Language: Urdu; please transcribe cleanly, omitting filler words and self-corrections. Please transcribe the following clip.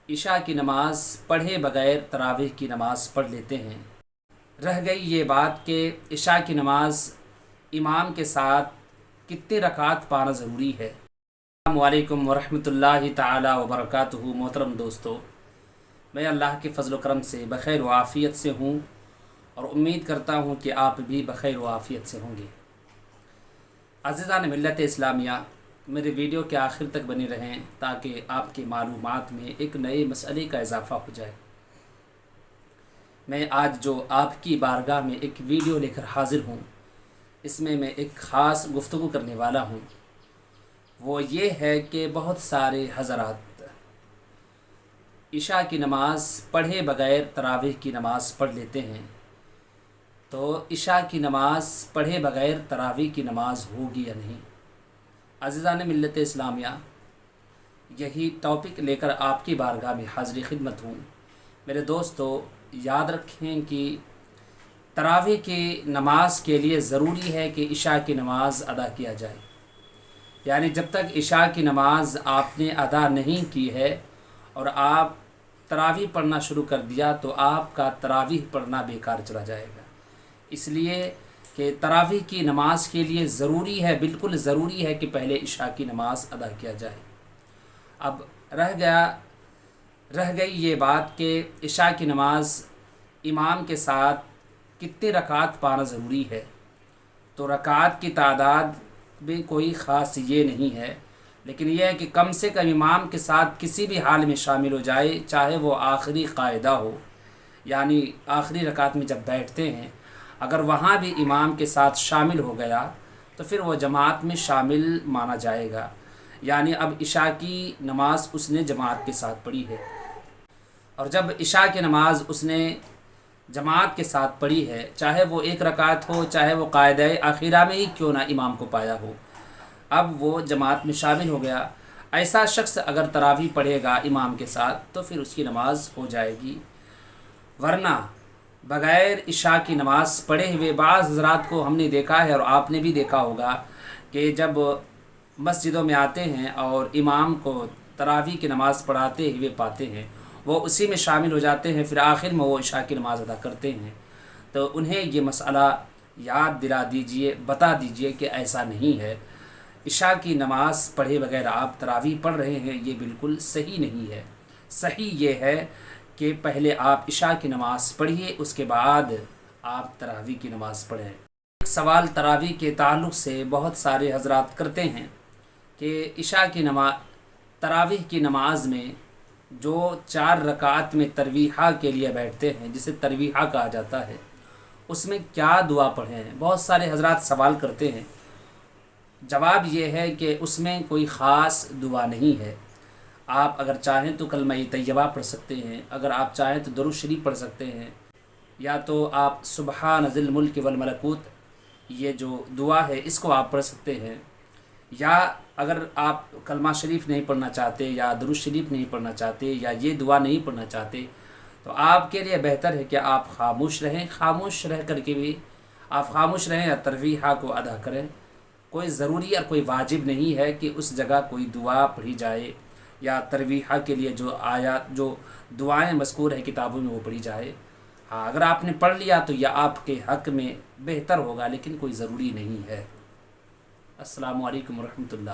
عشاء کی نماز پڑھے بغیر تراویح کی نماز پڑھ لیتے ہیں۔ رہ گئی یہ بات کہ عشاء کی نماز امام کے ساتھ کتنی رکعت پڑھنا ضروری ہے۔ السلام علیکم ورحمۃ اللہ تعالی وبرکاتہ۔ محترم دوستو، میں اللہ کے فضل و کرم سے بخیر و عافیت سے ہوں اور امید کرتا ہوں کہ آپ بھی بخیر و عافیت سے ہوں گے۔ عزیزان ملت اسلامیہ، میرے ویڈیو کے آخر تک بنے رہیں تاکہ آپ کی معلومات میں ایک نئے مسئلے کا اضافہ ہو جائے۔ میں آج جو آپ کی بارگاہ میں ایک ویڈیو لے کر حاضر ہوں، اس میں ایک خاص گفتگو کرنے والا ہوں۔ وہ یہ ہے کہ بہت سارے حضرات عشاء کی نماز پڑھے بغیر تراویح کی نماز پڑھ لیتے ہیں، تو عشاء کی نماز پڑھے بغیر تراویح کی نماز ہوگی یا نہیں۔ عزیزان ملت اسلامیہ، یہی ٹاپک لے کر آپ کی بارگاہ میں حاضر خدمت ہوں۔ میرے دوستو، یاد رکھیں کہ تراویح کی نماز کے لیے ضروری ہے کہ عشاء کی نماز ادا کیا جائے، یعنی جب تک عشاء کی نماز آپ نے ادا نہیں کی ہے اور آپ تراویح پڑھنا شروع کر دیا تو آپ کا تراویح پڑھنا بیکار چلا جائے گا۔ اس لیے کہ تراویح کی نماز کے لیے ضروری ہے، بالکل ضروری ہے کہ پہلے عشاء کی نماز ادا کیا جائے۔ اب رہ گئی یہ بات کہ عشاء کی نماز امام کے ساتھ کتنی رکعت پڑھنا ضروری ہے۔ تو رکعت کی تعداد میں کوئی خاص یہ نہیں ہے، لیکن یہ ہے کہ کم سے کم امام کے ساتھ کسی بھی حال میں شامل ہو جائے، چاہے وہ آخری قاعدہ ہو، یعنی آخری رکعت میں جب بیٹھتے ہیں اگر وہاں بھی امام کے ساتھ شامل ہو گیا تو پھر وہ جماعت میں شامل مانا جائے گا، یعنی اب عشاء کی نماز اس نے جماعت کے ساتھ پڑھی ہے، اور جب عشاء کی نماز اس نے جماعت کے ساتھ پڑھی ہے، چاہے وہ ایک رکعت ہو، چاہے وہ قاعدہ آخرہ میں ہی کیوں نہ امام کو پایا ہو، اب وہ جماعت میں شامل ہو گیا۔ ایسا شخص اگر تراویح پڑھے گا امام کے ساتھ تو پھر اس کی نماز ہو جائے گی، ورنہ بغیر عشاء کی نماز پڑھے ہوئے بعض حضرات کو ہم نے دیکھا ہے اور آپ نے بھی دیکھا ہوگا کہ جب مسجدوں میں آتے ہیں اور امام کو تراویح کی نماز پڑھاتے ہوئے پاتے ہیں، وہ اسی میں شامل ہو جاتے ہیں، پھر آخر میں وہ عشاء کی نماز ادا کرتے ہیں۔ تو انہیں یہ مسئلہ یاد دلا دیجئے، بتا دیجئے کہ ایسا نہیں ہے۔ عشاء کی نماز پڑھے بغیر آپ تراویح پڑھ رہے ہیں، یہ بالکل صحیح نہیں ہے۔ صحیح یہ ہے کہ پہلے آپ عشاء کی نماز پڑھیے، اس کے بعد آپ تراویح کی نماز پڑھیں۔ ایک سوال تراویح کے تعلق سے بہت سارے حضرات کرتے ہیں کہ عشاء کی تراویح کی نماز میں جو 4 رکعت میں ترویحہ کے لیے بیٹھتے ہیں، جسے ترویحہ کہا جاتا ہے، اس میں کیا دعا پڑھیں؟ بہت سارے حضرات سوال کرتے ہیں۔ جواب یہ ہے کہ اس میں کوئی خاص دعا نہیں ہے۔ آپ اگر چاہیں تو کلمہ طیبہ پڑھ سکتے ہیں، اگر آپ چاہیں تو درود شریف پڑھ سکتے ہیں، یا تو آپ سبحان ذی الملک والملکوت، یہ جو دعا ہے اس کو آپ پڑھ سکتے ہیں، یا اگر آپ کلمہ شریف نہیں پڑھنا چاہتے یا درود شریف نہیں پڑھنا چاہتے یا یہ دعا نہیں پڑھنا چاہتے تو آپ کے لیے بہتر ہے کہ آپ خاموش رہیں۔ خاموش رہ کر کے بھی آپ خاموش رہیں یا ترویحہ کو ادا کریں۔ کوئی ضروری اور کوئی واجب نہیں ہے کہ اس جگہ کوئی دعا پڑھی جائے یا ترویحہ کے لیے جو دعائیں مذکور ہے کتابوں میں وہ پڑھی جائے۔ ہاں، اگر آپ نے پڑھ لیا تو یہ آپ کے حق میں بہتر ہوگا، لیکن کوئی ضروری نہیں ہے۔ السلام علیکم ورحمۃ اللہ۔